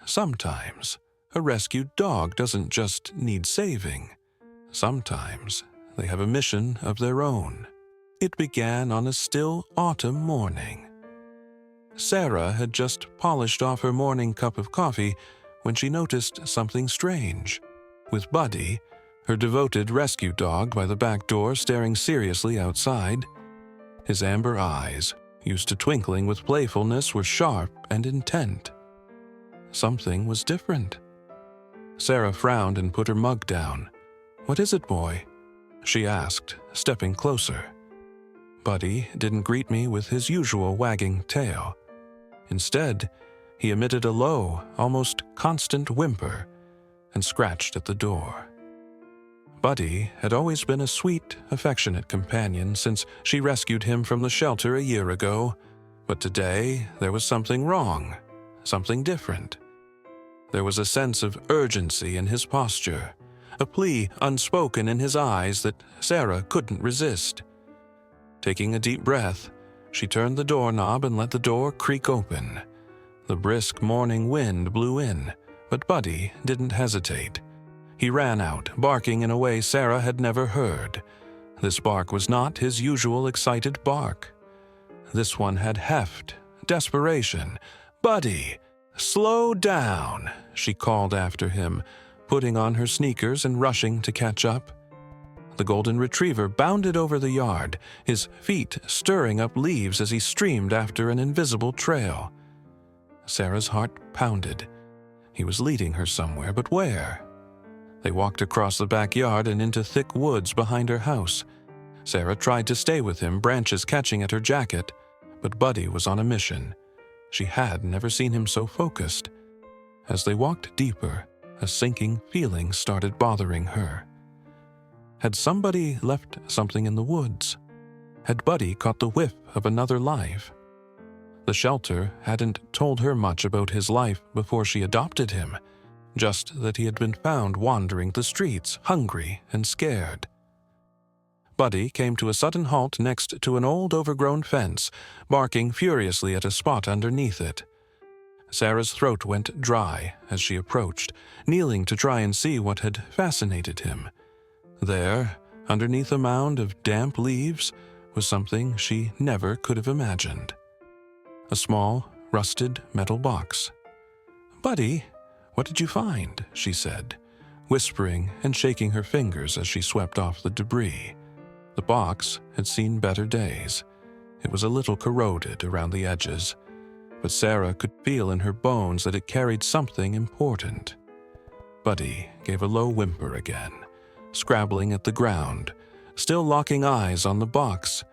sometimes a rescued dog doesn't just need saving. Sometimes they have a mission of their own. It began on a still autumn morning. Sarah had just polished off her morning cup of coffee when she noticed something strange. With Buddy, her devoted rescue dog, by the back door staring seriously outside. His amber eyes, used to twinkling with playfulness, were sharp and intent. Something was different. Sarah frowned and put her mug down. "What is it, boy?" she asked, stepping closer. Buddy didn't greet me with his usual wagging tail. Instead, he emitted a low, almost constant whimper and scratched at the door. Buddy had always been a sweet, affectionate companion since she rescued him from the shelter a year ago, but today there was something wrong, something different. There was a sense of urgency in his posture, a plea unspoken in his eyes that Sarah couldn't resist. Taking a deep breath, she turned the doorknob and let the door creak open. The brisk morning wind blew in, but Buddy didn't hesitate. He ran out, barking in a way Sarah had never heard. This bark was not his usual excited bark. This one had heft, desperation. "Buddy, slow down," she called after him, putting on her sneakers and rushing to catch up. The golden retriever bounded over the yard, his feet stirring up leaves as he streamed after an invisible trail. Sarah's heart pounded. He was leading her somewhere, but where? They walked across the backyard and into thick woods behind her house. Sarah tried to stay with him, branches catching at her jacket, but Buddy was on a mission. She had never seen him so focused. As they walked deeper, a sinking feeling started bothering her. Had somebody left something in the woods? Had Buddy caught the whiff of another life? The shelter hadn't told her much about his life before she adopted him, just that he had been found wandering the streets, hungry and scared. Buddy came to a sudden halt next to an old overgrown fence, barking furiously at a spot underneath it. Sarah's throat went dry as she approached, kneeling to try and see what had fascinated him. There, underneath a mound of damp leaves, was something she never could have imagined. A small, rusted metal box. "Buddy, what did you find?" she said, whispering and shaking her fingers as she swept off the debris. The box had seen better days. It was a little corroded around the edges, but Sarah could feel in her bones that it carried something important. Buddy gave a low whimper again, scrabbling at the ground, still locking eyes on the box.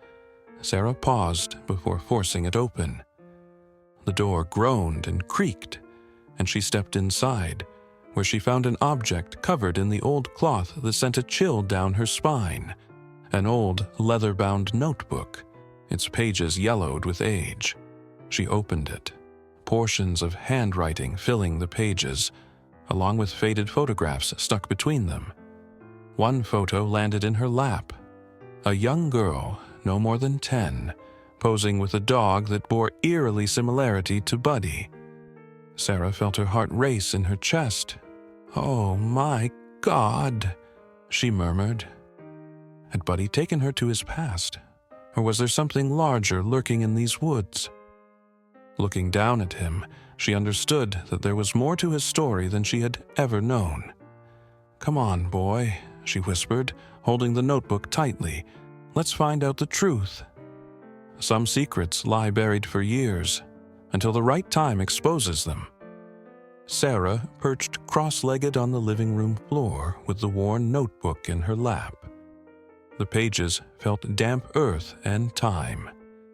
Sarah paused before forcing it open. The door groaned and creaked, and she stepped inside, where she found an object covered in the old cloth that sent a chill down her spine. An old, leather-bound notebook, its pages yellowed with age. She opened it, portions of handwriting filling the pages, along with faded photographs stuck between them. One photo landed in her lap. A young girl, no more than 10, posing with a dog that bore eerily similarity to Buddy. Sarah felt her heart race in her chest. "Oh my God," she murmured. Had Buddy taken her to his past, or was there something larger lurking in these woods? Looking down at him, she understood that there was more to his story than she had ever known. "Come on, boy," she whispered, holding the notebook tightly. "Let's find out the truth." Some secrets lie buried for years, until the right time exposes them. Sarah perched cross-legged on the living room floor with the worn notebook in her lap. The pages felt damp earth and time,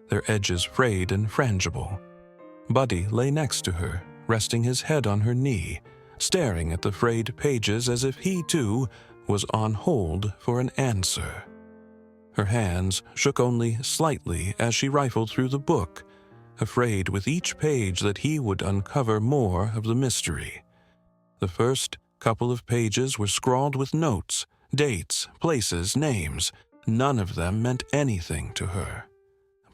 their edges frayed and frangible. Buddy lay next to her, resting his head on her knee, staring at the frayed pages as if he, too, was on hold for an answer. Her hands shook only slightly as she rifled through the book, afraid with each page that he would uncover more of the mystery. The first couple of pages were scrawled with notes, dates, places, names. None of them meant anything to her.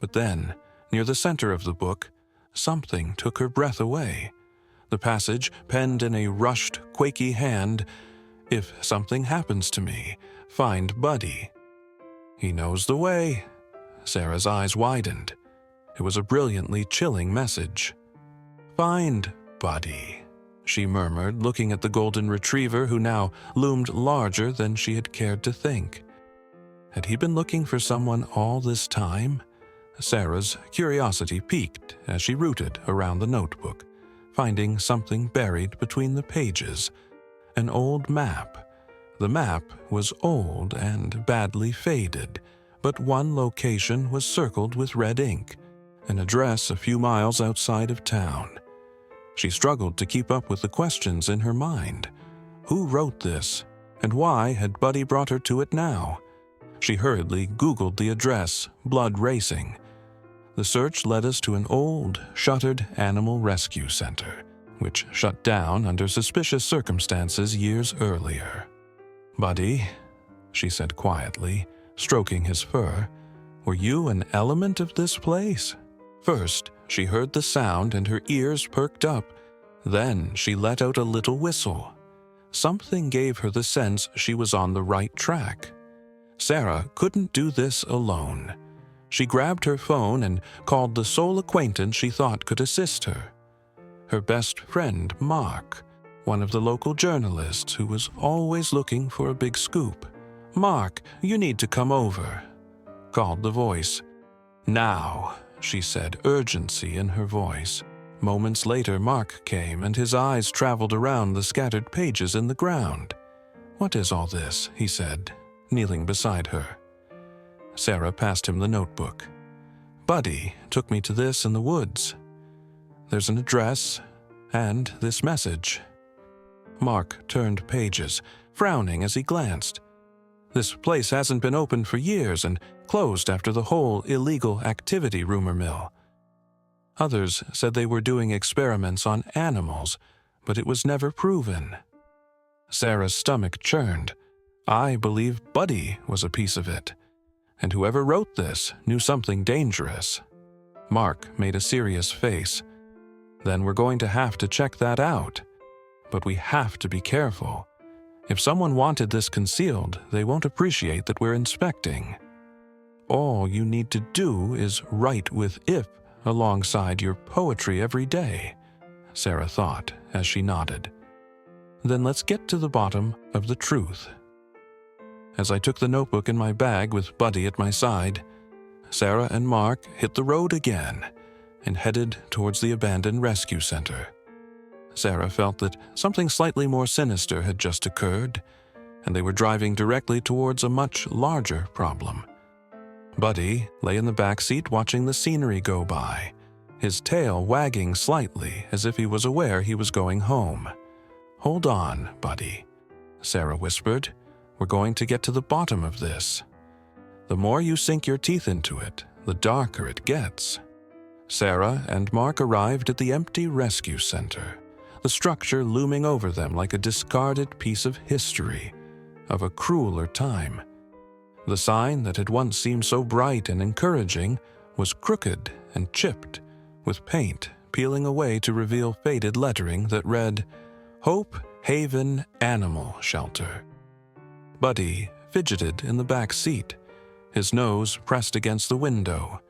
But then, near the center of the book, something took her breath away. The passage penned in a rushed, quaky hand, "If something happens to me, find Buddy." "He knows the way." Sarah's eyes widened. It was a brilliantly chilling message. "Find Buddy," she murmured, looking at the golden retriever who now loomed larger than she had cared to think. Had he been looking for someone all this time? Sarah's curiosity piqued as she rooted around the notebook, finding something buried between the pages. An old map. The map was old and badly faded, but one location was circled with red ink, an address a few miles outside of town. She struggled to keep up with the questions in her mind. Who wrote this, and why had Buddy brought her to it now? She hurriedly Googled the address, blood racing. The search led us to an old, shuttered animal rescue center, which shut down under suspicious circumstances years earlier. "Buddy," she said quietly, stroking his fur, "were you an element of this place?" First, she heard the sound and her ears perked up. Then she let out a little whistle. Something gave her the sense she was on the right track. Sarah couldn't do this alone. She grabbed her phone and called the sole acquaintance she thought could assist her. Her best friend, Mark, one of the local journalists who was always looking for a big scoop. "Mark, you need to come over," called the voice. "Now," she said, urgency in her voice. Moments later, Mark came, and his eyes traveled around the scattered pages in the ground. "What is all this?" he said, kneeling beside her. Sarah passed him the notebook. "Buddy took me to this in the woods. There's an address and this message." Mark turned pages, frowning as he glanced. "This place hasn't been open for years and closed after the whole illegal activity rumor mill. Others said they were doing experiments on animals, but it was never proven." Sarah's stomach churned. I believe Buddy was a piece of it, and whoever wrote this knew something dangerous. Mark made a serious face. "Then we're going to have to check that out. But we have to be careful. If someone wanted this concealed, they won't appreciate that we're inspecting. All you need to do is write with 'if' alongside your poetry every day," Sarah thought as she nodded. "Then let's get to the bottom of the truth." As I took the notebook in my bag with Buddy at my side, Sarah and Mark hit the road again and headed towards the abandoned rescue center. Sarah felt that something slightly more sinister had just occurred, and they were driving directly towards a much larger problem. Buddy lay in the back seat watching the scenery go by, his tail wagging slightly as if he was aware he was going home. "Hold on, Buddy," Sarah whispered. "We're going to get to the bottom of this. The more you sink your teeth into it, the darker it gets." Sarah and Mark arrived at the empty rescue center, the structure looming over them like a discarded piece of history, of a crueler time. The sign that had once seemed so bright and encouraging was crooked and chipped, with paint peeling away to reveal faded lettering that read, "Hope Haven Animal Shelter." Buddy fidgeted in the back seat, his nose pressed against the window,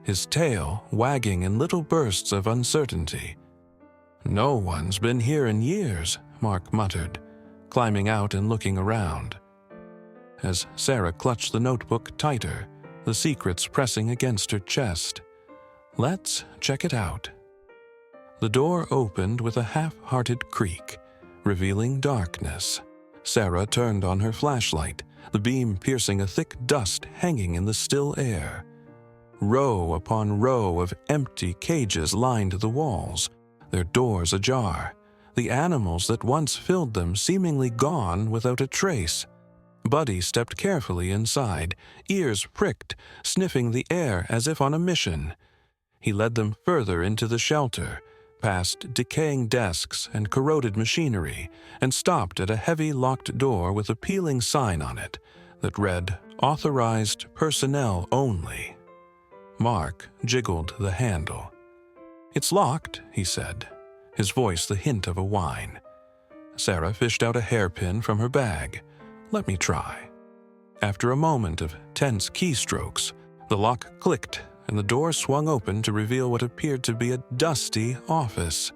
his tail wagging in little bursts of uncertainty. "No one's been here in years," Mark muttered, climbing out and looking around. As Sarah clutched the notebook tighter, the secrets pressing against her chest. "Let's check it out." The door opened with a half-hearted creak, revealing darkness. Sarah turned on her flashlight, the beam piercing a thick dust hanging in the still air. Row upon row of empty cages lined the walls, their doors ajar, the animals that once filled them seemingly gone without a trace. Buddy stepped carefully inside, ears pricked, sniffing the air as if on a mission. He led them further into the shelter, past decaying desks and corroded machinery, and stopped at a heavy locked door with a peeling sign on it that read, "Authorized personnel only." Mark jiggled the handle. "It's locked," he said, his voice the hint of a whine. Sarah fished out a hairpin from her bag. "Let me try." After a moment of tense keystrokes, the lock clicked and the door swung open to reveal what appeared to be a dusty office.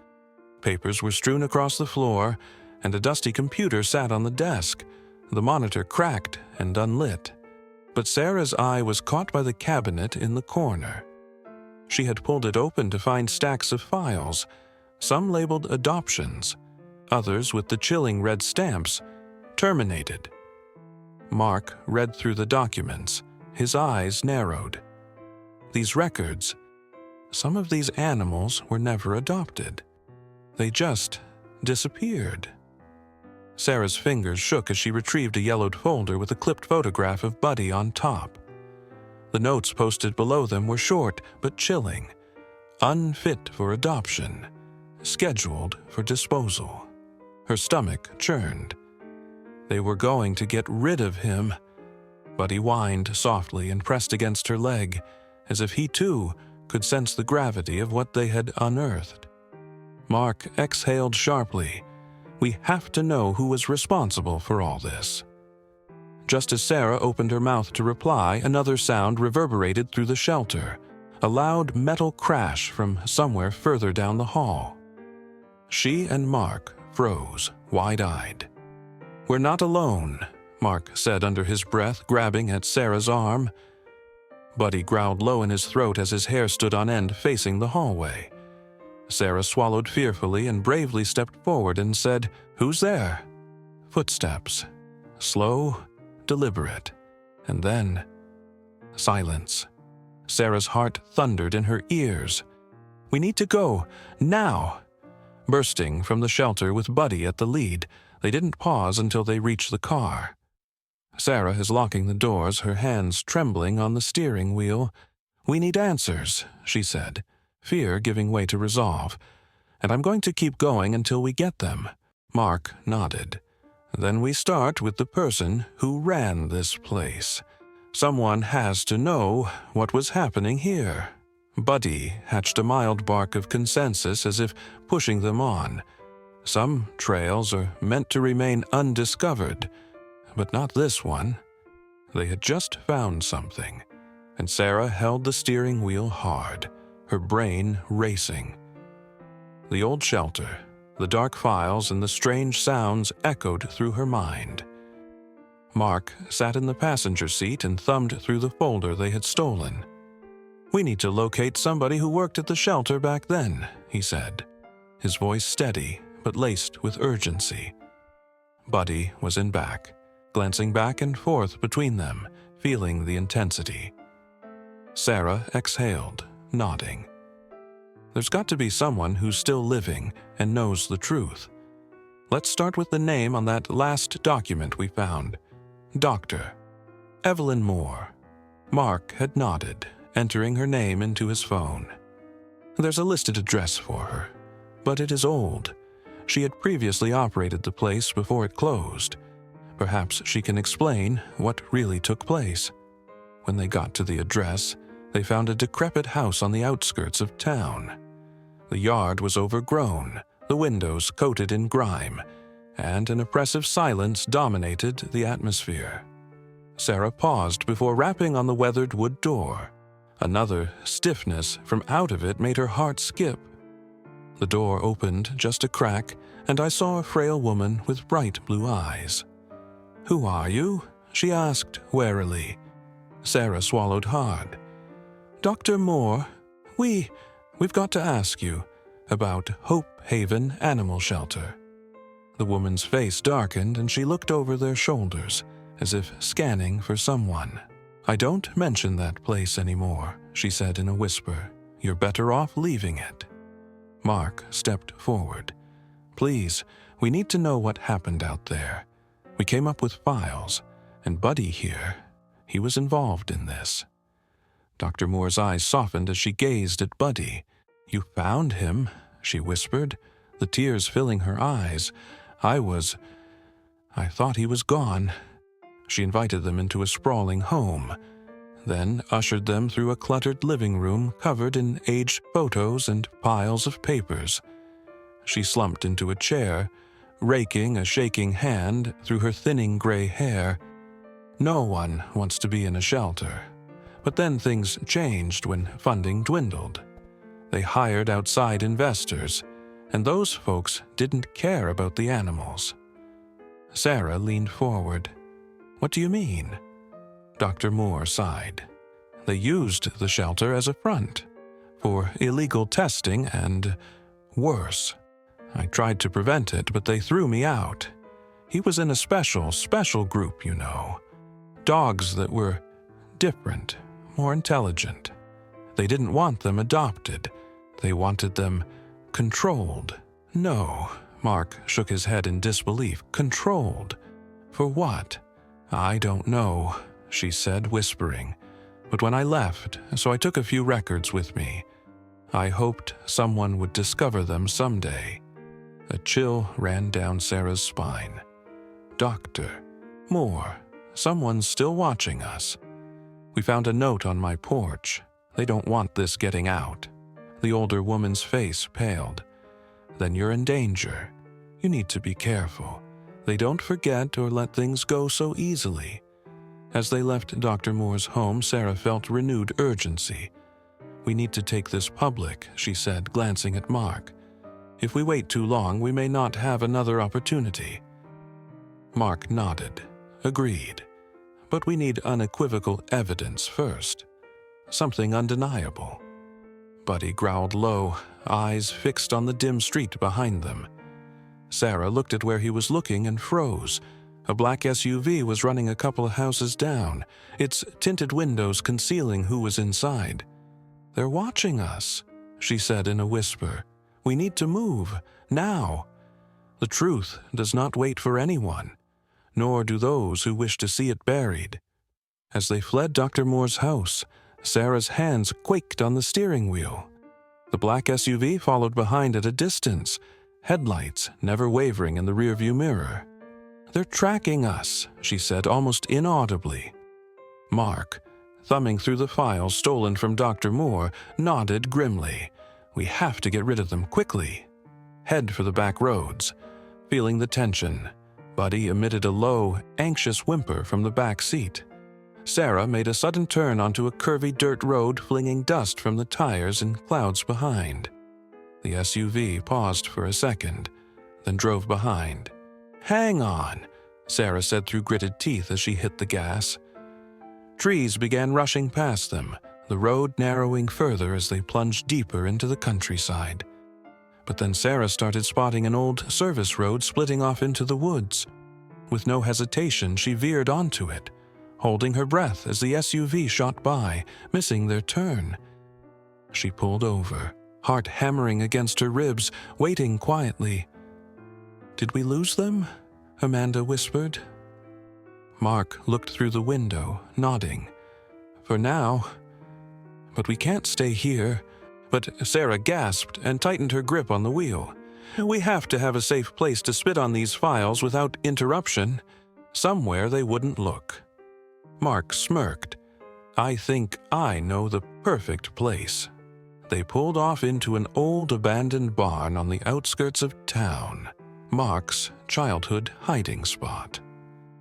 Papers were strewn across the floor, and a dusty computer sat on the desk. The monitor cracked and unlit. But Sarah's eye was caught by the cabinet in the corner. She had pulled it open to find stacks of files, some labeled adoptions, others with the chilling red stamps, terminated. Mark read through the documents, his eyes narrowed. These records, some of these animals were never adopted. They just disappeared. Sarah's fingers shook as she retrieved a yellowed folder with a clipped photograph of Buddy on top. The notes posted below them were short but chilling. Unfit for adoption. Scheduled for disposal. Her stomach churned. They were going to get rid of him. Buddy whined softly and pressed against her leg, as if he too could sense the gravity of what they had unearthed. Mark exhaled sharply. We have to know who was responsible for all this. Just as Sarah opened her mouth to reply, another sound reverberated through the shelter, a loud metal crash from somewhere further down the hall. She and Mark froze, wide-eyed. "We're not alone," Mark said under his breath, grabbing at Sarah's arm. Buddy growled low in his throat as his hair stood on end facing the hallway. Sarah swallowed fearfully and bravely stepped forward and said, "Who's there?" Footsteps. Slow, deliberate. And then silence. Sarah's heart thundered in her ears. "We need to go. Now!" Bursting from the shelter with Buddy at the lead, they didn't pause until they reached the car. Sarah is locking the doors, her hands trembling on the steering wheel. "We need answers," she said, fear giving way to resolve. "And I'm going to keep going until we get them." Mark nodded. "Then we start with the person who ran this place. Someone has to know what was happening here." Buddy hatched a mild bark of consensus as if pushing them on. Some trails are meant to remain undiscovered, but not this one. They had just found something, and Sarah held the steering wheel hard, her brain racing. The old shelter, the dark files and the strange sounds echoed through her mind. Mark sat in the passenger seat and thumbed through the folder they had stolen. "We need to locate somebody who worked at the shelter back then," he said, his voice steady but laced with urgency. Buddy was in back, glancing back and forth between them, feeling the intensity. Sarah exhaled, nodding. "There's got to be someone who's still living and knows the truth. Let's start with the name on that last document we found. Dr. Evelyn Moore." Mark had nodded, entering her name into his phone. "There's a listed address for her, but it is old. She had previously operated the place before it closed. Perhaps she can explain what really took place." When they got to the address, they found a decrepit house on the outskirts of town. The yard was overgrown, the windows coated in grime, and an oppressive silence dominated the atmosphere. Sarah paused before rapping on the weathered wood door. Another stiffness from out of it made her heart skip. The door opened just a crack, and I saw a frail woman with bright blue eyes. "Who are you?" she asked warily. Sarah swallowed hard. "Dr. Moore, we've got to ask you about Hope Haven Animal Shelter." The woman's face darkened and she looked over their shoulders, as if scanning for someone. "I don't mention that place anymore," she said in a whisper. "You're better off leaving it." Mark stepped forward. "Please, we need to know what happened out there. We came up with files, and Buddy here, he was involved in this." Dr. Moore's eyes softened as she gazed at Buddy. "You found him," she whispered, the tears filling her eyes. I thought he was gone." She invited them into a sprawling home, then ushered them through a cluttered living room covered in aged photos and piles of papers. She slumped into a chair, raking a shaking hand through her thinning gray hair. No one wants to be in a shelter. But then things changed when funding dwindled. They hired outside investors, and those folks didn't care about the animals. Sarah leaned forward. "What do you mean?" Dr. Moore sighed. "They used the shelter as a front for illegal testing and worse. I tried to prevent it, but they threw me out. He was in a special group, you know. Dogs that were different, more intelligent. They didn't want them adopted. They wanted them controlled." "No," Mark shook his head in disbelief. "Controlled? For what?" "I don't know," she said, whispering. "But when I left, so I took a few records with me. I hoped someone would discover them someday." A chill ran down Sarah's spine. "Dr. Moore, someone's still watching us. We found a note on my porch. They don't want this getting out." The older woman's face paled. "Then you're in danger. You need to be careful. They don't forget or let things go so easily." As they left Dr. Moore's home, Sarah felt renewed urgency. "We need to take this public," she said, glancing at Mark. "If we wait too long, we may not have another opportunity." Mark nodded, agreed. "But we need unequivocal evidence first. Something undeniable." Buddy growled low, eyes fixed on the dim street behind them. Sarah looked at where he was looking and froze. A black SUV was running a couple of houses down, its tinted windows concealing who was inside. "They're watching us," she said in a whisper. "We need to move, now." The truth does not wait for anyone, nor do those who wish to see it buried. As they fled Dr. Moore's house, Sarah's hands quaked on the steering wheel. The black SUV followed behind at a distance, headlights never wavering in the rearview mirror. "They're tracking us," she said almost inaudibly. Mark, thumbing through the files stolen from Dr. Moore, nodded grimly. "We have to get rid of them quickly." Head for the back roads. Feeling the tension, Buddy emitted a low, anxious whimper from the back seat. Sarah made a sudden turn onto a curvy dirt road, flinging dust from the tires in clouds behind. The SUV paused for a second, then drove behind. "Hang on," Sarah said through gritted teeth as she hit the gas. Trees began rushing past them, the road narrowing further as they plunged deeper into the countryside. But then Sarah started spotting an old service road splitting off into the woods. With no hesitation, she veered onto it, holding her breath as the SUV shot by, missing their turn. She pulled over, heart hammering against her ribs, waiting quietly. "Did we lose them?" Amanda whispered. Mark looked through the window, nodding. "For now. But we can't stay here." But Sarah gasped and tightened her grip on the wheel. "We have to have a safe place to spit on these files without interruption. Somewhere they wouldn't look." Mark smirked. "I think I know the perfect place." They pulled off into an old abandoned barn on the outskirts of town, Mark's childhood hiding spot.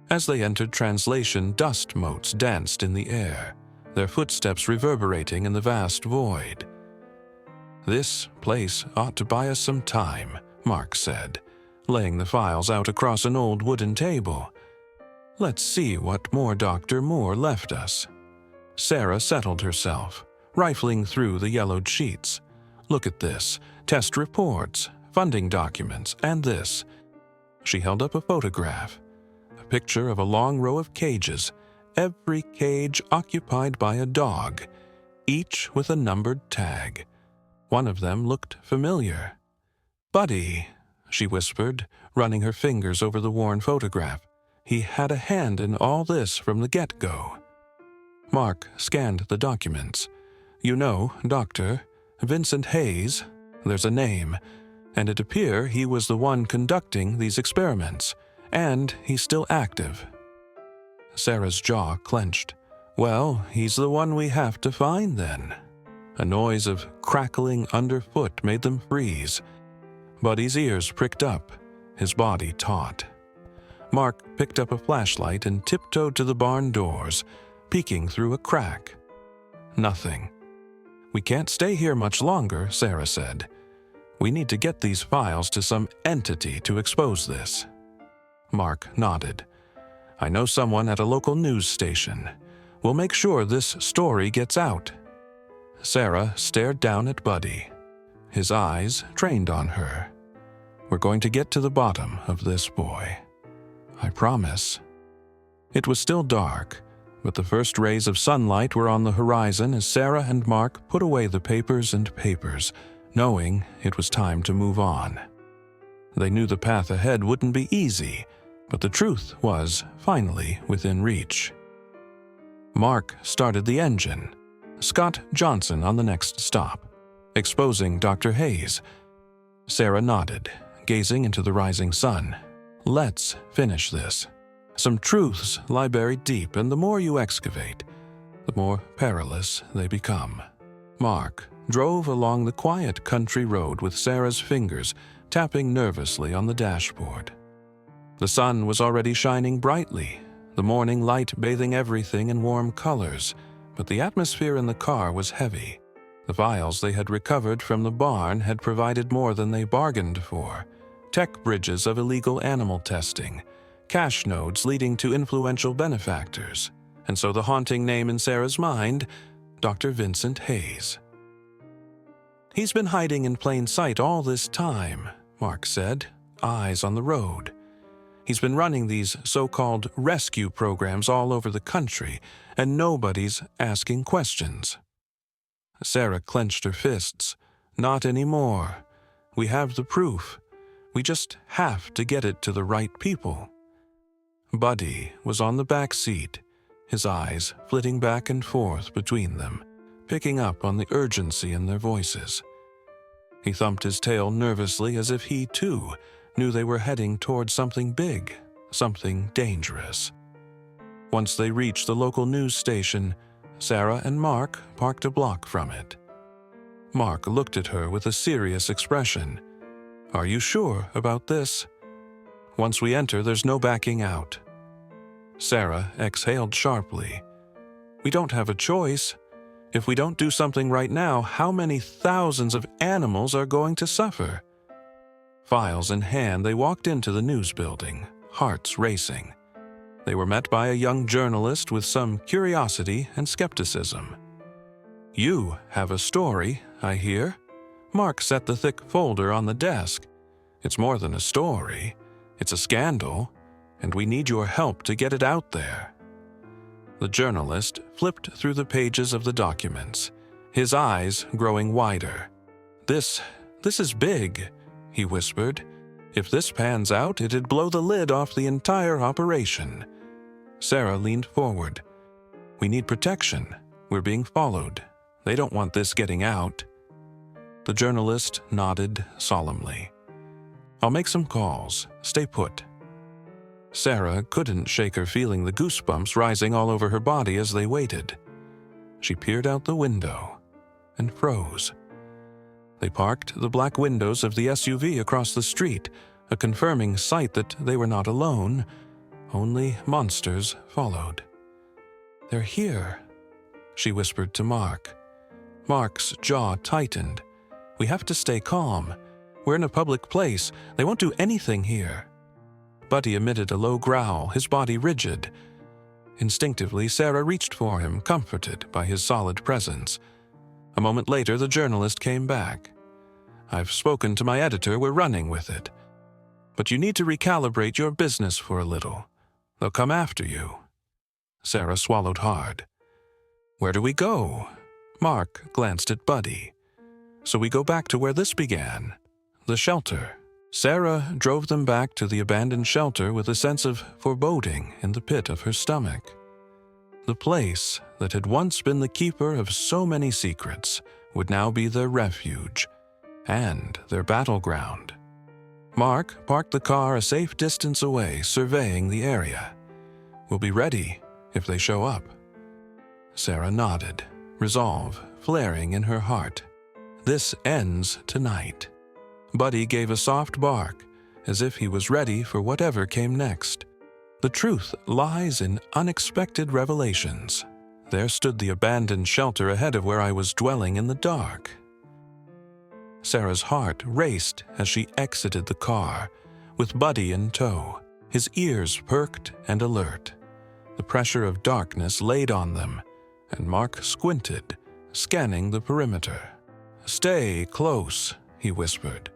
As they entered translation, dust motes danced in the air, their footsteps reverberating in the vast void. "This place ought to buy us some time," Mark said, laying the files out across an old wooden table. "Let's see what more Dr. Moore left us." Sarah settled herself, rifling through the yellowed sheets. "Look at this. Test reports, funding documents, and this." She held up a photograph. A picture of a long row of cages, every cage occupied by a dog, each with a numbered tag. One of them looked familiar. "Buddy," she whispered, running her fingers over the worn photograph. "He had a hand in all this from the get-go." Mark scanned the documents. "You know, Dr. Vincent Hayes, there's a name, and it appears he was the one conducting these experiments, and he's still active." Sarah's jaw clenched. "Well, he's the one we have to find then." A noise of crackling underfoot made them freeze. Buddy's ears pricked up, his body taut. Mark picked up a flashlight and tiptoed to the barn doors, peeking through a crack. Nothing. "We can't stay here much longer," Sarah said. "We need to get these files to some entity to expose this." Mark nodded. "I know someone at a local news station. We'll make sure this story gets out." Sarah stared down at Buddy, his eyes trained on her. "We're going to get to the bottom of this boy. I promise." It was still dark, but the first rays of sunlight were on the horizon as Sarah and Mark put away the papers and papers, knowing it was time to move on. They knew the path ahead wouldn't be easy, but the truth was finally within reach. Mark started the engine, Scott Johnson on the next stop, exposing Dr. Hayes. Sarah nodded, gazing into the rising sun. "Let's finish this. Some truths lie buried deep, and the more you excavate, the more perilous they become." Mark drove along the quiet country road with Sarah's fingers tapping nervously on the dashboard. The sun was already shining brightly, the morning light bathing everything in warm colors, but the atmosphere in the car was heavy. The files they had recovered from the barn had provided more than they bargained for: tech bridges of illegal animal testing, cash nodes leading to influential benefactors, and so the haunting name in Sarah's mind, Dr. Vincent Hayes. "He's been hiding in plain sight all this time," Mark said, eyes on the road. "He's been running these so-called rescue programs all over the country, and nobody's asking questions." Sarah clenched her fists. "Not anymore. We have the proof. We just have to get it to the right people." Buddy was on the back seat, his eyes flitting back and forth between them, picking up on the urgency in their voices. He thumped his tail nervously as if he, too, knew they were heading towards something big, something dangerous. Once they reached the local news station, Sarah and Mark parked a block from it. Mark looked at her with a serious expression. "Are you sure about this? Once we enter, there's no backing out." Sarah exhaled sharply. "We don't have a choice. If we don't do something right now, how many thousands of animals are going to suffer?" Files in hand, they walked into the news building, hearts racing. They were met by a young journalist with some curiosity and skepticism. "You have a story, I hear." Mark set the thick folder on the desk. "It's more than a story. It's a scandal, and we need your help to get it out there." The journalist flipped through the pages of the documents, his eyes growing wider. This is big," he whispered. "If this pans out, it'd blow the lid off the entire operation." Sarah leaned forward. "We need protection. We're being followed. They don't want this getting out." The journalist nodded solemnly. "I'll make some calls. Stay put." Sarah couldn't shake her feeling the goosebumps rising all over her body as they waited. She peered out the window and froze. They parked the black windows of the SUV across the street, a confirming sight that they were not alone. Only monsters followed. "They're here," she whispered to Mark. Mark's jaw tightened. "We have to stay calm. We're in a public place. They won't do anything here." Buddy emitted a low growl, his body rigid. Instinctively, Sarah reached for him, comforted by his solid presence. A moment later, the journalist came back. "I've spoken to my editor. We're running with it. But you need to recalibrate your business for a little. They'll come after you." Sarah swallowed hard. "Where do we go?" Mark glanced at Buddy. "So we go back to where this began, the shelter." Sarah drove them back to the abandoned shelter with a sense of foreboding in the pit of her stomach. The place that had once been the keeper of so many secrets would now be their refuge and their battleground. Mark parked the car a safe distance away, surveying the area. "We'll be ready if they show up." Sarah nodded, resolve flaring in her heart. "This ends tonight. Buddy gave a soft bark, as if he was ready for whatever came next. The truth lies in unexpected revelations. There stood the abandoned shelter ahead of where I was dwelling in the dark. Sarah's heart raced as she exited the car, with Buddy in tow, his ears perked and alert. The pressure of darkness laid on them, and Mark squinted, scanning the perimeter. "Stay close," he whispered.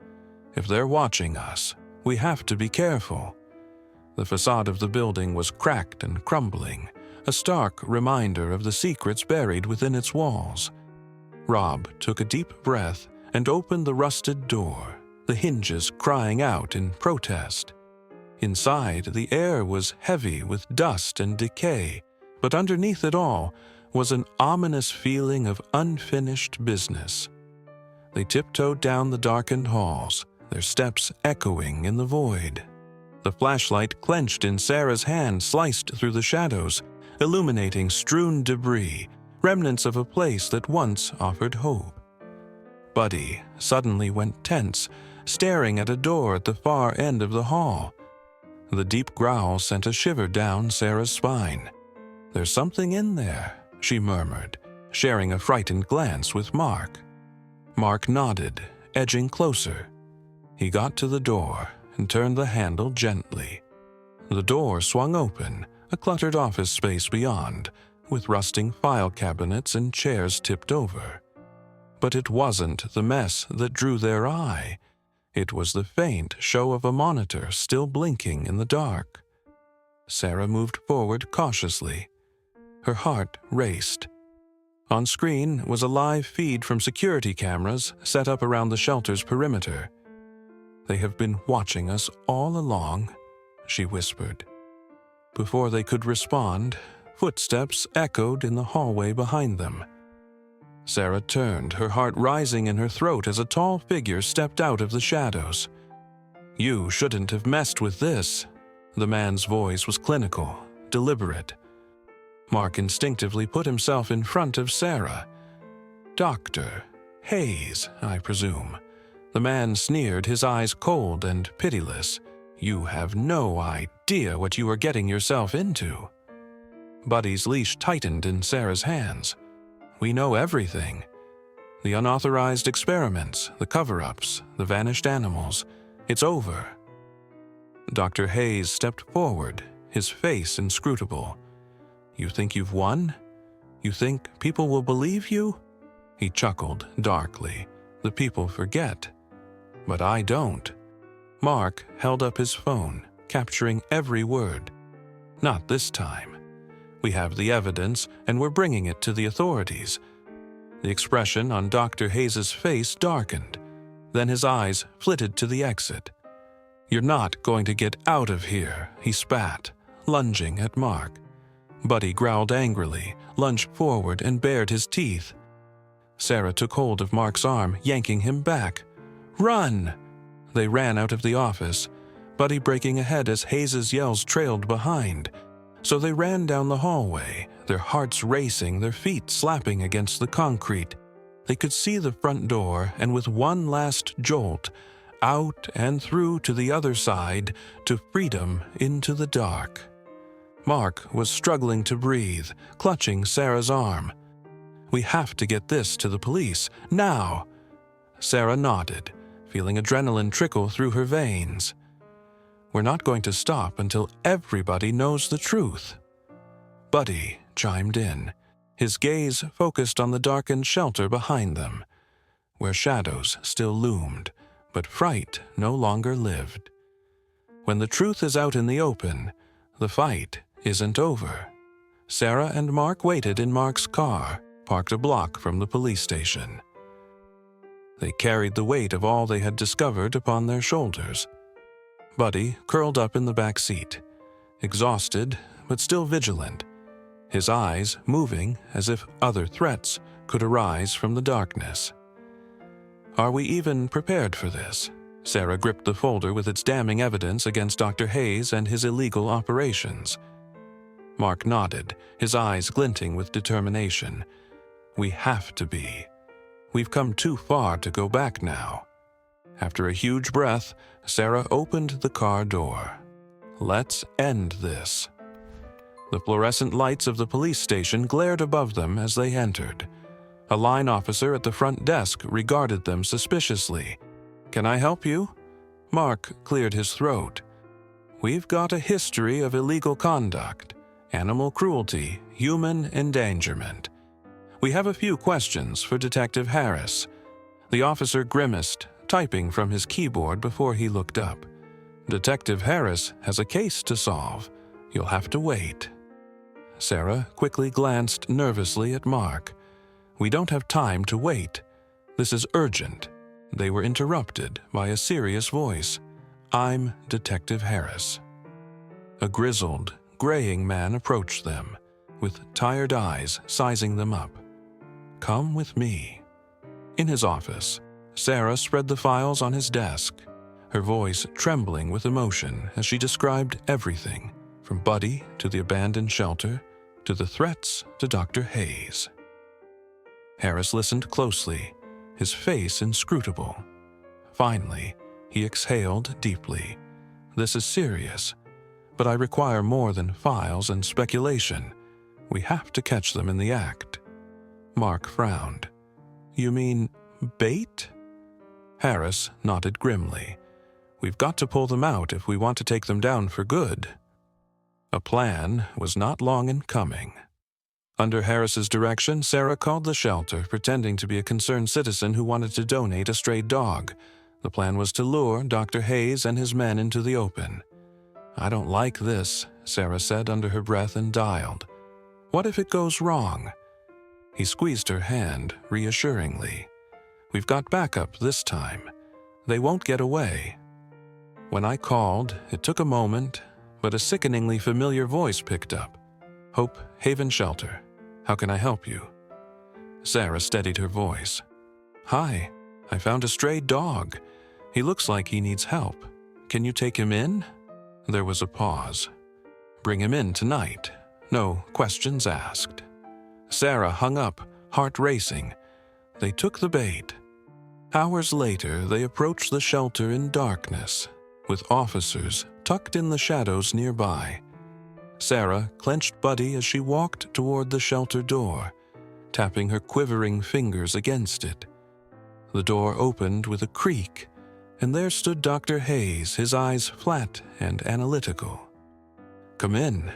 "If they're watching us, we have to be careful." The facade of the building was cracked and crumbling, a stark reminder of the secrets buried within its walls. Rob took a deep breath and opened the rusted door, the hinges crying out in protest. Inside, the air was heavy with dust and decay, but underneath it all was an ominous feeling of unfinished business. They tiptoed down the darkened halls, their steps echoing in the void. The flashlight clenched in Sarah's hand sliced through the shadows, illuminating strewn debris, remnants of a place that once offered hope. Buddy suddenly went tense, staring at a door at the far end of the hall. The deep growl sent a shiver down Sarah's spine. "There's something in there," she murmured, sharing a frightened glance with Mark. Mark nodded, edging closer. He got to the door and turned the handle gently. The door swung open, a cluttered office space beyond, with rusting file cabinets and chairs tipped over. But it wasn't the mess that drew their eye. It was the faint show of a monitor still blinking in the dark. Sarah moved forward cautiously. Her heart raced. On screen was a live feed from security cameras set up around the shelter's perimeter. "They have been watching us all along," she whispered. Before they could respond, footsteps echoed in the hallway behind them. Sarah turned, her heart rising in her throat as a tall figure stepped out of the shadows. "You shouldn't have messed with this." The man's voice was clinical, deliberate. Mark instinctively put himself in front of Sarah. "Dr. Hayes, I presume." The man sneered, his eyes cold and pitiless. "You have no idea what you are getting yourself into." Buddy's leash tightened in Sarah's hands. "We know everything. The unauthorized experiments, the cover-ups, the vanished animals. It's over." Dr. Hayes stepped forward, his face inscrutable. "You think you've won? You think people will believe you?" He chuckled darkly. "The people forget. But I don't." Mark held up his phone, capturing every word. "Not this time. We have the evidence, and we're bringing it to the authorities." The expression on Dr. Hayes' face darkened. Then his eyes flitted to the exit. "You're not going to get out of here," he spat, lunging at Mark. Buddy growled angrily, lunged forward, and bared his teeth. Sarah took hold of Mark's arm, yanking him back. "Run!" They ran out of the office, Buddy breaking ahead as Hayes' yells trailed behind. So they ran down the hallway, their hearts racing, their feet slapping against the concrete. They could see the front door, and with one last jolt, out and through to the other side, to freedom into the dark. Mark was struggling to breathe, clutching Sarah's arm. "We have to get this to the police, now!" Sarah nodded, feeling adrenaline trickle through her veins. "We're not going to stop until everybody knows the truth." Buddy chimed in, his gaze focused on the darkened shelter behind them, where shadows still loomed, but fright no longer lived. When the truth is out in the open, the fight isn't over. Sarah and Mark waited in Mark's car, parked a block from the police station. They carried the weight of all they had discovered upon their shoulders. Buddy curled up in the back seat, exhausted but still vigilant, his eyes moving as if other threats could arise from the darkness. "Are we even prepared for this?" Sarah gripped the folder with its damning evidence against Dr. Hayes and his illegal operations. Mark nodded, his eyes glinting with determination. "We have to be. We've come too far to go back now." After a huge breath, Sarah opened the car door. Let's end this. The fluorescent lights of the police station glared above them as they entered. A line officer at the front desk regarded them suspiciously. "Can I help you?" Mark cleared his throat. "We've got a history of illegal conduct, animal cruelty, human endangerment. We have a few questions for Detective Harris." The officer grimaced, typing from his keyboard before he looked up. "Detective Harris has a case to solve. You'll have to wait." Sarah quickly glanced nervously at Mark. "We don't have time to wait. This is urgent." They were interrupted by a serious voice. "I'm Detective Harris." A grizzled, graying man approached them, with tired eyes sizing them up. "Come with me." In his office, Sarah spread the files on his desk, her voice trembling with emotion as she described everything, from Buddy to the abandoned shelter, to the threats to Dr. Hayes. Harris listened closely, his face inscrutable. Finally, he exhaled deeply. "This is serious, but I require more than files and speculation. We have to catch them in the act." Mark frowned. "You mean bait?" Harris nodded grimly. "We've got to pull them out if we want to take them down for good." A plan was not long in coming. Under Harris's direction, Sarah called the shelter, pretending to be a concerned citizen who wanted to donate a stray dog. The plan was to lure Dr. Hayes and his men into the open. "I don't like this," Sarah said under her breath and dialed. "What if it goes wrong?" He squeezed her hand reassuringly. "We've got backup this time. They won't get away." When I called, it took a moment, but a sickeningly familiar voice picked up. "Hope Haven Shelter. How can I help you?" Sarah steadied her voice. "Hi, I found a stray dog. He looks like he needs help. Can you take him in?" There was a pause. "Bring him in tonight. No questions asked." Sarah hung up, heart racing. They took the bait. Hours later, they approached the shelter in darkness, with officers tucked in the shadows nearby. Sarah clenched Buddy as she walked toward the shelter door, tapping her quivering fingers against it. The door opened with a creak, and there stood Dr. Hayes, his eyes flat and analytical. "Come in."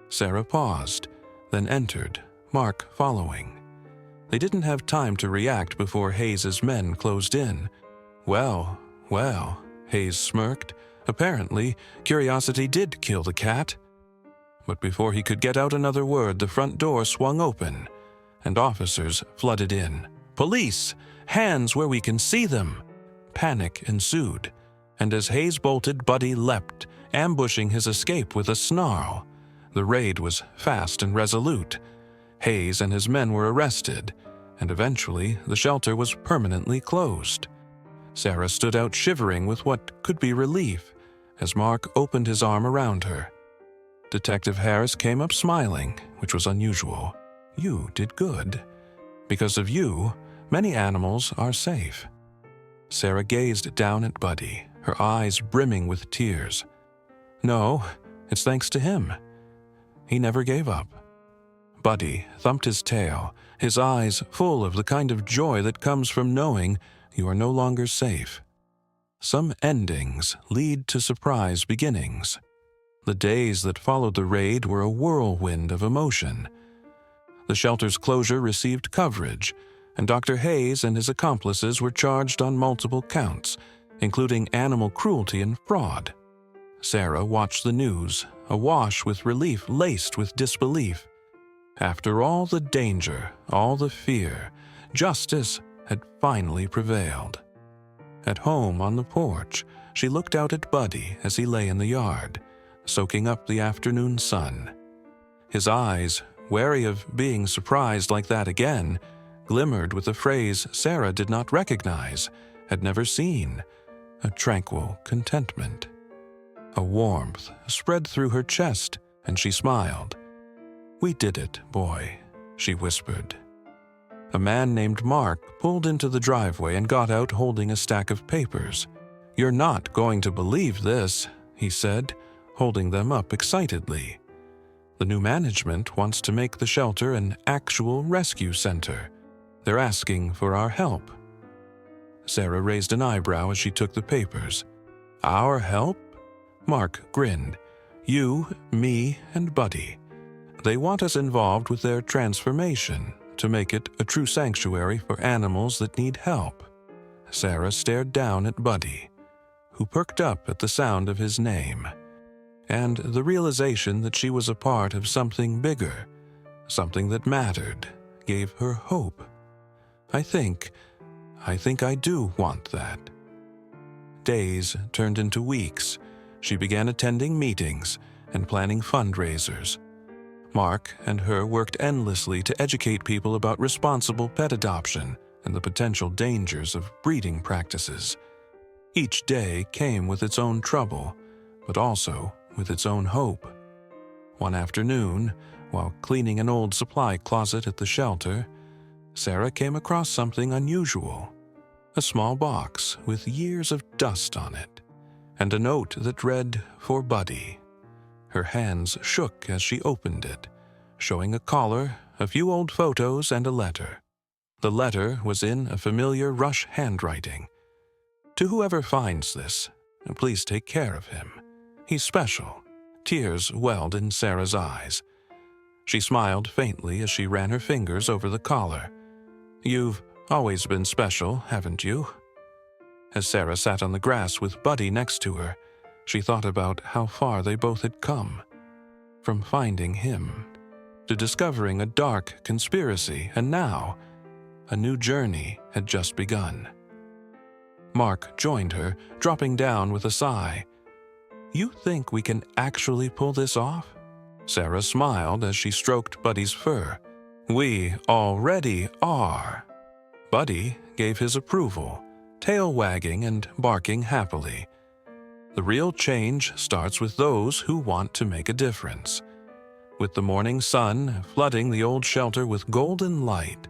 Sarah paused, then entered, Mark following. They didn't have time to react before Hayes's men closed in. Well, Hayes smirked. Apparently, curiosity did kill the cat. But before he could get out another word, the front door swung open, and officers flooded in. "Police! Hands where we can see them!" Panic ensued, and as Hayes bolted, Buddy leapt, ambushing his escape with a snarl. The raid was fast and resolute. Hayes and his men were arrested, and eventually the shelter was permanently closed. Sarah stood out shivering with what could be relief as Mark opened his arm around her. Detective Harris came up smiling, which was unusual. "You did good. Because of you, many animals are safe." Sarah gazed down at Buddy, her eyes brimming with tears. "No, it's thanks to him. He never gave up." Buddy thumped his tail, his eyes full of the kind of joy that comes from knowing you are no longer safe. Some endings lead to surprise beginnings. The days that followed the raid were a whirlwind of emotion. The shelter's closure received coverage, and Dr. Hayes and his accomplices were charged on multiple counts, including animal cruelty and fraud. Sarah watched the news, awash with relief laced with disbelief. After all the danger, all the fear, justice had finally prevailed. At home on the porch, she looked out at Buddy as he lay in the yard, soaking up the afternoon sun. His eyes, wary of being surprised like that again, glimmered with a phrase Sarah did not recognize, had never seen, a tranquil contentment. A warmth spread through her chest, and she smiled. "We did it, boy," she whispered. A man named Mark pulled into the driveway and got out holding a stack of papers. "You're not going to believe this," he said, holding them up excitedly. "The new management wants to make the shelter an actual rescue center. They're asking for our help." Sarah raised an eyebrow as she took the papers. "Our help?" Mark grinned. "You, me, and Buddy. They want us involved with their transformation to make it a true sanctuary for animals that need help." Sarah stared down at Buddy, who perked up at the sound of his name, and the realization that she was a part of something bigger, something that mattered, gave her hope. I think I do want that." Days turned into weeks. She began attending meetings and planning fundraisers. Mark and her worked endlessly to educate people about responsible pet adoption and the potential dangers of breeding practices. Each day came with its own trouble, but also with its own hope. One afternoon, while cleaning an old supply closet at the shelter, Sarah came across something unusual. A small box with years of dust on it, and a note that read, "For Buddy." Her hands shook as she opened it, showing a collar, a few old photos, and a letter. The letter was in a familiar Rush handwriting. "To whoever finds this, please take care of him. He's special." Tears welled in Sarah's eyes. She smiled faintly as she ran her fingers over the collar. "You've always been special, haven't you?" As Sarah sat on the grass with Buddy next to her, she thought about how far they both had come. From finding him, to discovering a dark conspiracy, and now, a new journey had just begun. Mark joined her, dropping down with a sigh. "You think we can actually pull this off?" Sarah smiled as she stroked Buddy's fur. "We already are." Buddy gave his approval, tail wagging and barking happily. The real change starts with those who want to make a difference. With the morning sun flooding the old shelter with golden light,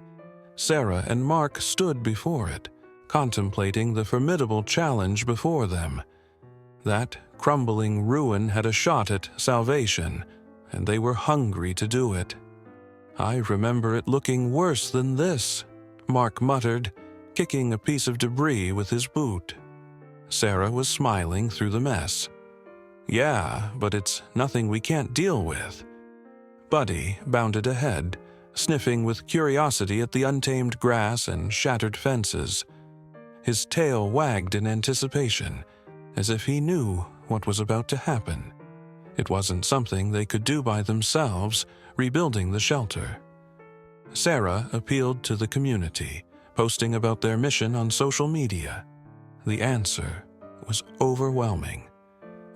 Sarah and Mark stood before it, contemplating the formidable challenge before them. That crumbling ruin had a shot at salvation, and they were hungry to do it. "I remember it looking worse than this," Mark muttered, kicking a piece of debris with his boot. Sarah was smiling through the mess. "Yeah, but it's nothing we can't deal with." Buddy bounded ahead, sniffing with curiosity at the untamed grass and shattered fences. His tail wagged in anticipation, as if he knew what was about to happen. It wasn't something they could do by themselves, rebuilding the shelter. Sarah appealed to the community, posting about their mission on social media. The answer was overwhelming.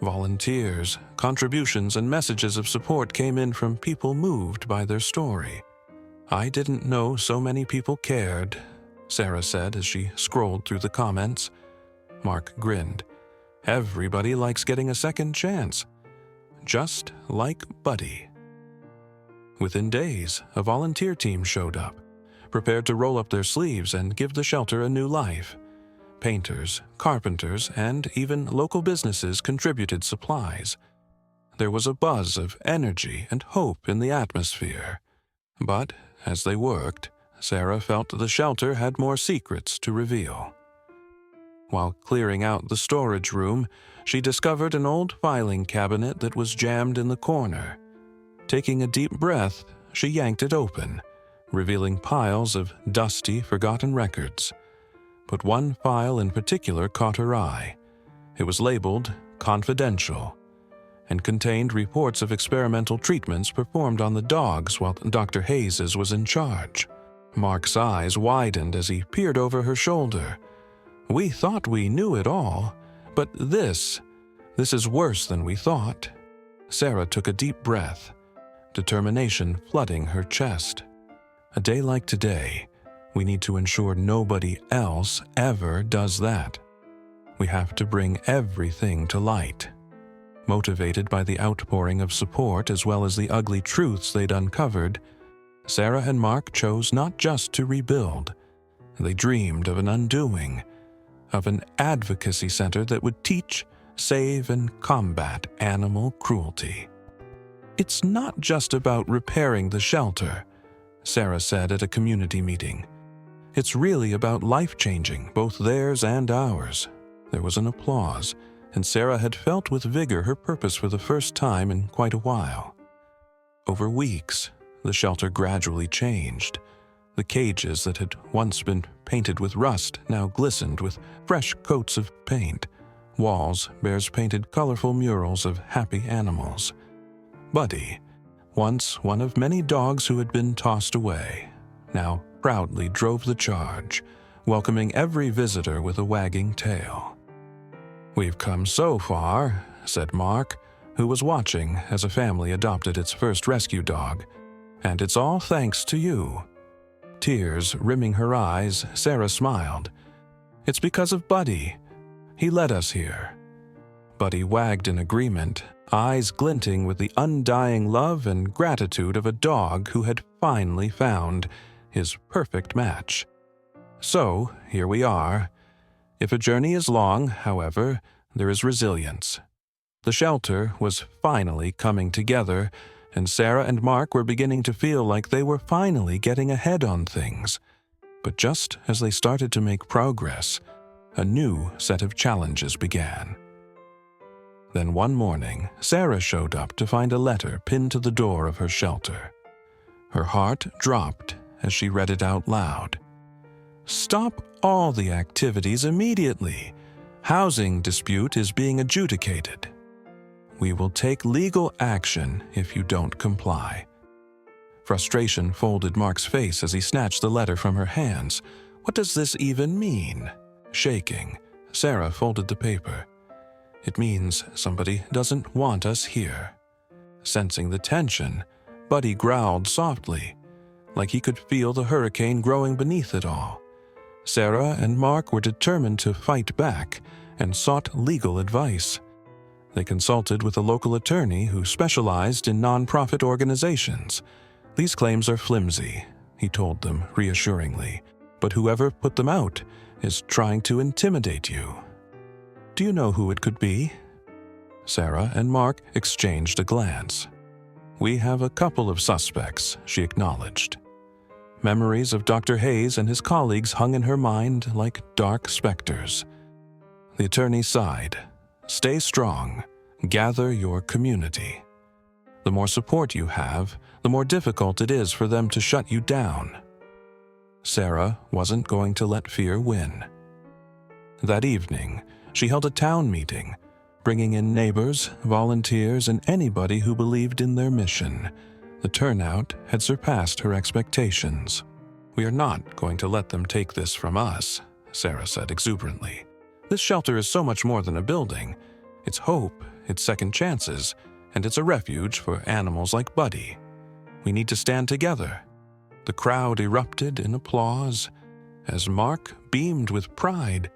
Volunteers, contributions, and messages of support came in from people moved by their story. "I didn't know so many people cared," Sarah said as she scrolled through the comments. Mark grinned. "Everybody likes getting a second chance. Just like Buddy." Within days, a volunteer team showed up, prepared to roll up their sleeves and give the shelter a new life. Painters, carpenters, and even local businesses contributed supplies. There was a buzz of energy and hope in the atmosphere. But as they worked, Sarah felt the shelter had more secrets to reveal. While clearing out the storage room, she discovered an old filing cabinet that was jammed in the corner. Taking a deep breath, she yanked it open, revealing piles of dusty, forgotten records. But one file in particular caught her eye. It was labeled "Confidential" and contained reports of experimental treatments performed on the dogs while Dr. Hayes was in charge. Mark's eyes widened as he peered over her shoulder. "We thought we knew it all, but this is worse than we thought." Sarah took a deep breath, determination flooding her chest. A day like today, we need to ensure nobody else ever does that. We have to bring everything to light. Motivated by the outpouring of support as well as the ugly truths they'd uncovered, Sarah and Mark chose not just to rebuild. They dreamed of an undoing, of an advocacy center that would teach, save, and combat animal cruelty. "It's not just about repairing the shelter," Sarah said at a community meeting. "It's really about life-changing, both theirs and ours." There was an applause, and Sarah had felt with vigor her purpose for the first time in quite a while. Over weeks, the shelter gradually changed. The cages that had once been painted with rust now glistened with fresh coats of paint. Walls bears painted colorful murals of happy animals. Buddy, once one of many dogs who had been tossed away, now proudly drove the charge, welcoming every visitor with a wagging tail. "We've come so far," said Mark, who was watching as a family adopted its first rescue dog, "and it's all thanks to you." Tears rimming her eyes, Sarah smiled. "It's because of Buddy. He led us here." Buddy wagged in agreement, eyes glinting with the undying love and gratitude of a dog who had finally found his perfect match. So, here we are. If a journey is long, however, there is resilience. The shelter was finally coming together, and Sarah and Mark were beginning to feel like they were finally getting ahead on things. But just as they started to make progress, a new set of challenges began. Then one morning, Sarah showed up to find a letter pinned to the door of her shelter. Her heart dropped as she read it out loud. "Stop all the activities immediately. Housing dispute is being adjudicated. We will take legal action if you don't comply." Frustration folded Mark's face as he snatched the letter from her hands. "What does this even mean?" Shaking, Sarah folded the paper. "It means somebody doesn't want us here." Sensing the tension, Buddy growled softly, like he could feel the hurricane growing beneath it all. Sarah and Mark were determined to fight back and sought legal advice. They consulted with a local attorney who specialized in nonprofit organizations. "These claims are flimsy," he told them reassuringly, "but whoever put them out is trying to intimidate you." "Do you know who it could be?" Sarah and Mark exchanged a glance. "We have a couple of suspects," she acknowledged. Memories of Dr. Hayes and his colleagues hung in her mind like dark specters. The attorney sighed. "Stay strong. Gather your community. The more support you have, the more difficult it is for them to shut you down." Sarah wasn't going to let fear win. That evening, she held a town meeting, bringing in neighbors, volunteers, and anybody who believed in their mission. The turnout had surpassed her expectations. "We are not going to let them take this from us," Sarah said exuberantly. "This shelter is so much more than a building. It's hope, it's second chances, and it's a refuge for animals like Buddy. We need to stand together." The crowd erupted in applause as Mark beamed with pride.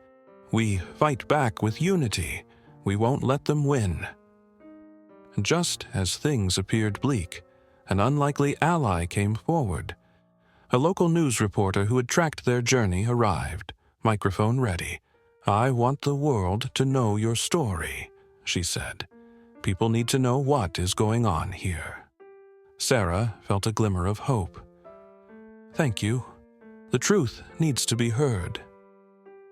"We fight back with unity. We won't let them win." Just as things appeared bleak, an unlikely ally came forward. A local news reporter who had tracked their journey arrived, microphone ready. "I want the world to know your story," she said. "People need to know what is going on here." Sarah felt a glimmer of hope. "Thank you. The truth needs to be heard."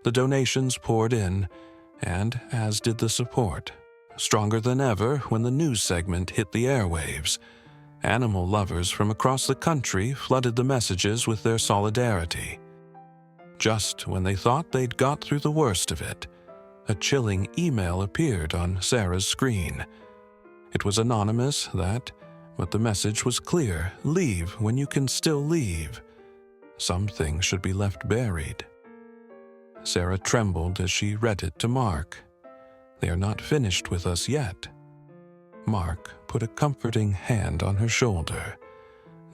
The donations poured in, and as did the support, stronger than ever when the news segment hit the airwaves. Animal lovers from across the country flooded the messages with their solidarity. Just when they thought they'd got through the worst of it, a chilling email appeared on Sarah's screen. It was anonymous, but the message was clear: leave when you can still leave. Some things should be left buried. Sarah trembled as she read it to Mark. "They are not finished with us yet." Mark put a comforting hand on her shoulder.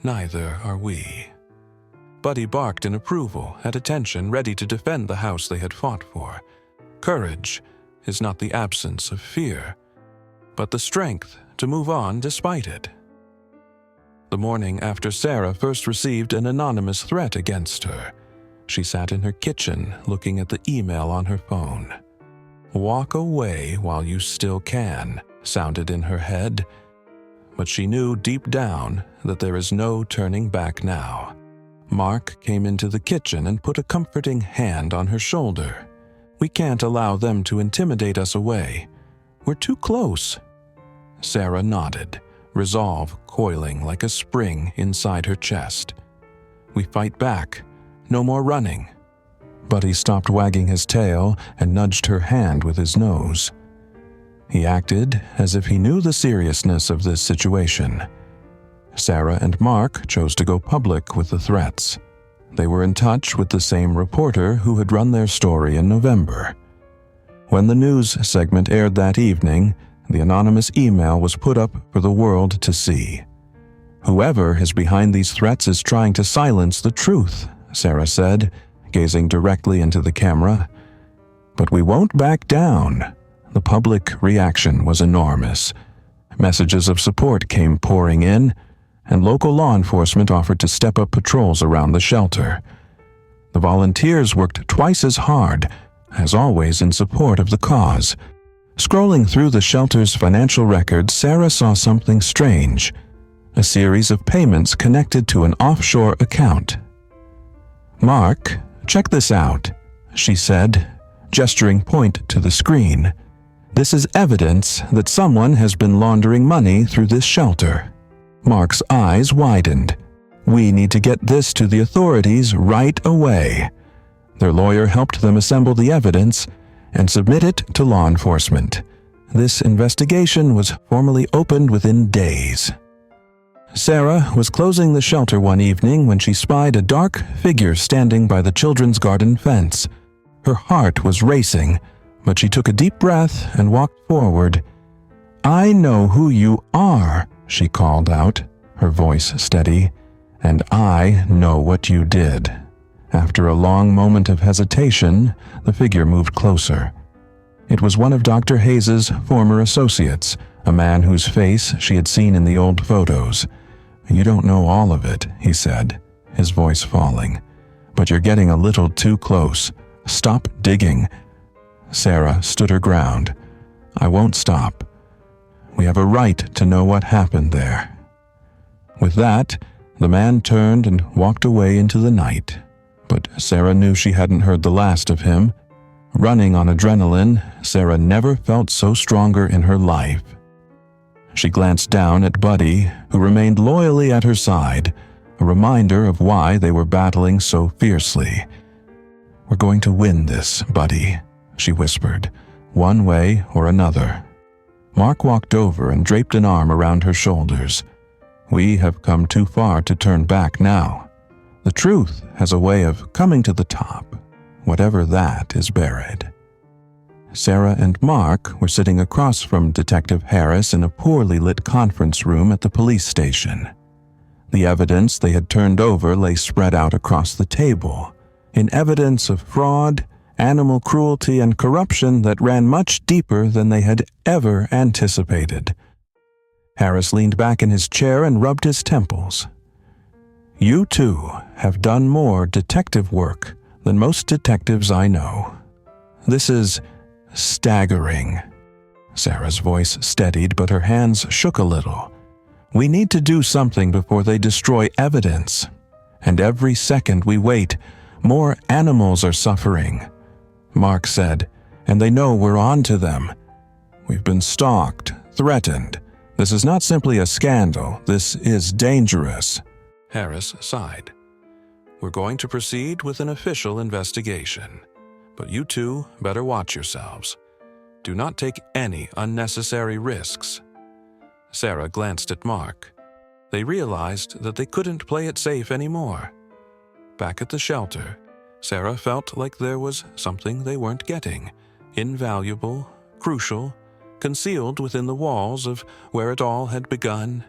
"Neither are we." Buddy barked in approval, at attention, ready to defend the house they had fought for. Courage is not the absence of fear, but the strength to move on despite it. the morning after Sarah first received an anonymous threat against her. She sat in her kitchen looking at the email on her phone. "Walk away while you still can," sounded in her head. But she knew deep down that there is no turning back now. Mark came into the kitchen and put a comforting hand on her shoulder. "We can't allow them to intimidate us away. We're too close." Sarah nodded, resolve coiling like a spring inside her chest. "We fight back. No more running." Buddy stopped wagging his tail and nudged her hand with his nose. He acted as if he knew the seriousness of this situation. Sarah and Mark chose to go public with the threats. They were in touch with the same reporter who had run their story in November. When the news segment aired that evening, the anonymous email was put up for the world to see. "Whoever is behind these threats is trying to silence the truth," Sarah said, gazing directly into the camera. "But we won't back down." The public reaction was enormous. Messages of support came pouring in, and local law enforcement offered to step up patrols around the shelter. The volunteers worked twice as hard, as always in support of the cause. Scrolling through the shelter's financial records, Sarah saw something strange: a series of payments connected to an offshore account. "Mark, check this out," she said, gesturing point to the screen. "This is evidence that someone has been laundering money through this shelter." Mark's eyes widened. "We need to get this to the authorities right away." Their lawyer helped them assemble the evidence and submit it to law enforcement. This investigation was formally opened within days. Sarah was closing the shelter one evening when she spied a dark figure standing by the children's garden fence. Her heart was racing, but she took a deep breath and walked forward. "I know who you are," she called out, her voice steady, "and I know what you did." After a long moment of hesitation, the figure moved closer. It was one of Dr. Hayes's former associates, a man whose face she had seen in the old photos. "You don't know all of it," he said, his voice falling, "but you're getting a little too close. Stop digging." Sarah stood her ground. "I won't stop. We have a right to know what happened there." With that, the man turned and walked away into the night. But Sarah knew she hadn't heard the last of him. Running on adrenaline, Sarah never felt so stronger in her life. She glanced down at Buddy, who remained loyally at her side, a reminder of why they were battling so fiercely. "We're going to win this, Buddy," she whispered, "one way or another." Mark walked over and draped an arm around her shoulders. "We have come too far to turn back now. The truth has a way of coming to the top, whatever that is buried." Sarah and Mark were sitting across from Detective Harris in a poorly lit conference room at the police station. The evidence they had turned over lay spread out across the table, in evidence of fraud, animal cruelty, and corruption that ran much deeper than they had ever anticipated. Harris leaned back in his chair and rubbed his temples. "You two have done more detective work than most detectives I know. This is staggering." Sarah's voice steadied, but her hands shook a little. "We need to do something before they destroy evidence. And every second we wait, more animals are suffering," Mark said, "and they know we're on to them. We've been stalked, threatened. This is not simply a scandal. This is dangerous." Harris sighed. "We're going to proceed with an official investigation, but you two better watch yourselves. Do not take any unnecessary risks." Sarah glanced at Mark. They realized that they couldn't play it safe anymore. Back at the shelter, Sarah felt like there was something they weren't getting, invaluable, crucial, concealed within the walls of where it all had begun.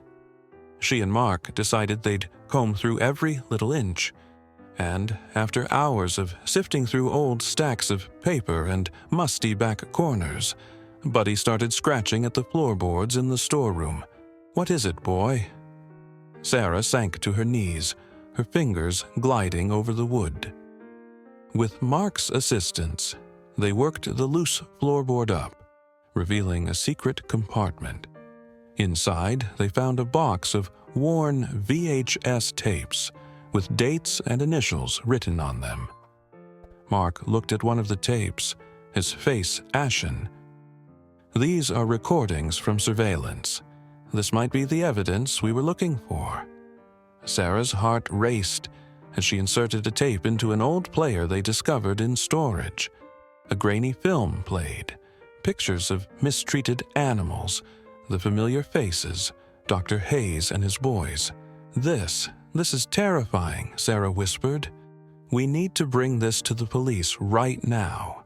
She and Mark decided they'd comb through every little inch, and after hours of sifting through old stacks of paper and musty back corners, Buddy started scratching at the floorboards in the storeroom. "What is it, boy?" Sarah sank to her knees, her fingers gliding over the wood. With Mark's assistance, they worked the loose floorboard up, revealing a secret compartment. Inside, they found a box of worn VHS tapes with dates and initials written on them. Mark looked at one of the tapes, his face ashen. "These are recordings from surveillance. This might be the evidence we were looking for." Sarah's heart raced as she inserted a tape into an old player they discovered in storage. A grainy film played, pictures of mistreated animals, the familiar faces, Dr. Hayes and his boys. This is terrifying," Sarah whispered. "We need to bring this to the police right now."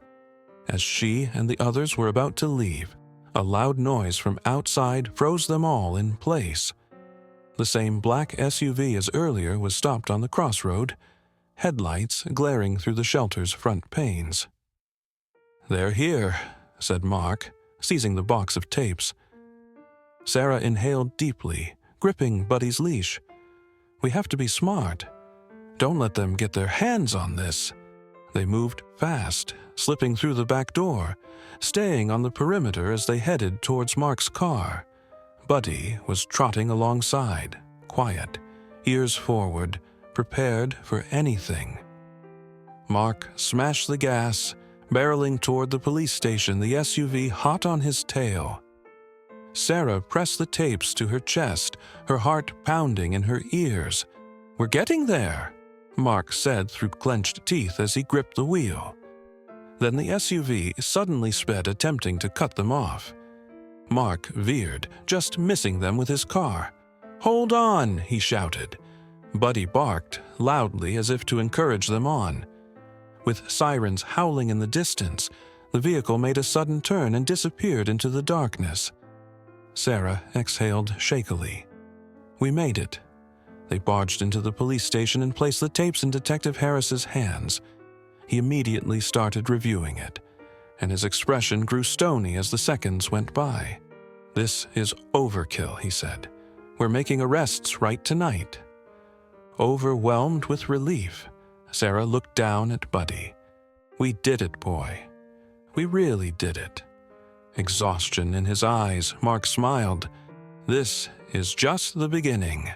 As she and the others were about to leave, a loud noise from outside froze them all in place. The same black SUV as earlier was stopped on the crossroad, headlights glaring through the shelter's front panes. "They're here," said Mark, seizing the box of tapes. Sarah inhaled deeply, gripping Buddy's leash. "We have to be smart. Don't let them get their hands on this." They moved fast, slipping through the back door, staying on the perimeter as they headed towards Mark's car. Buddy was trotting alongside, quiet, ears forward, prepared for anything. Mark smashed the gas, barreling toward the police station, the SUV hot on his tail. Sarah pressed the tapes to her chest, her heart pounding in her ears. "We're getting there," Mark said through clenched teeth as he gripped the wheel. Then the SUV suddenly sped, attempting to cut them off. Mark veered, just missing them with his car. "Hold on," he shouted. Buddy barked, loudly as if to encourage them on. With sirens howling in the distance, the vehicle made a sudden turn and disappeared into the darkness. Sarah exhaled shakily. "We made it." They barged into the police station and placed the tapes in Detective Harris's hands. He immediately started reviewing it, and his expression grew stony as the seconds went by. "This is overkill," he said. "We're making arrests right tonight." Overwhelmed with relief, Sarah looked down at Buddy. "We did it, boy. We really did it." Exhaustion in his eyes, Mark smiled. "This is just the beginning.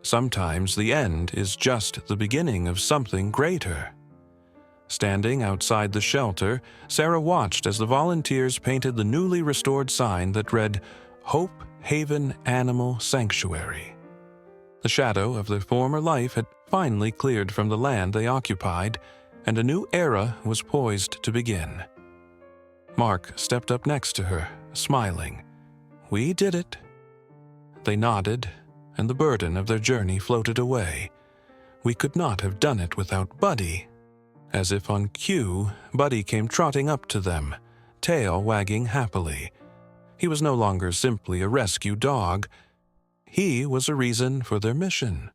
Sometimes the end is just the beginning of something greater." Standing outside the shelter, Sarah watched as the volunteers painted the newly restored sign that read, "Hope Haven Animal Sanctuary." The shadow of their former life had finally cleared from the land they occupied, and a new era was poised to begin. Mark stepped up next to her, smiling. "We did it." They nodded, and the burden of their journey floated away. "We could not have done it without Buddy." As if on cue, Buddy came trotting up to them, tail wagging happily. He was no longer simply a rescue dog. He was a reason for their mission.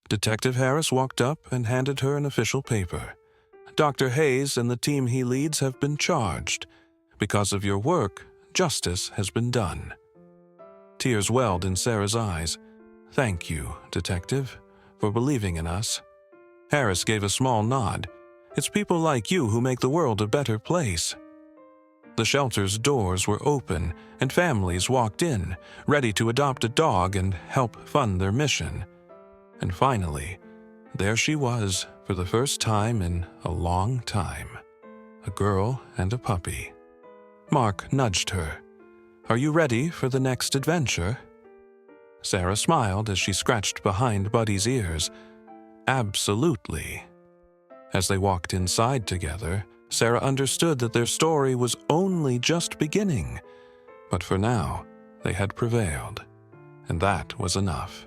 Detective Harris walked up and handed her an official paper. "Dr. Hayes and the team he leads have been charged. Because of your work, justice has been done." Tears welled in Sarah's eyes. "Thank you, Detective, for believing in us." Harris gave a small nod. "It's people like you who make the world a better place." The shelter's doors were open, and families walked in, ready to adopt a dog and help fund their mission. And finally, there she was, for the first time in a long time. A girl and a puppy. Mark nudged her. "Are you ready for the next adventure?" Sarah smiled as she scratched behind Buddy's ears. "Absolutely." As they walked inside together, Sarah understood that their story was only just beginning. But for now, they had prevailed, and that was enough.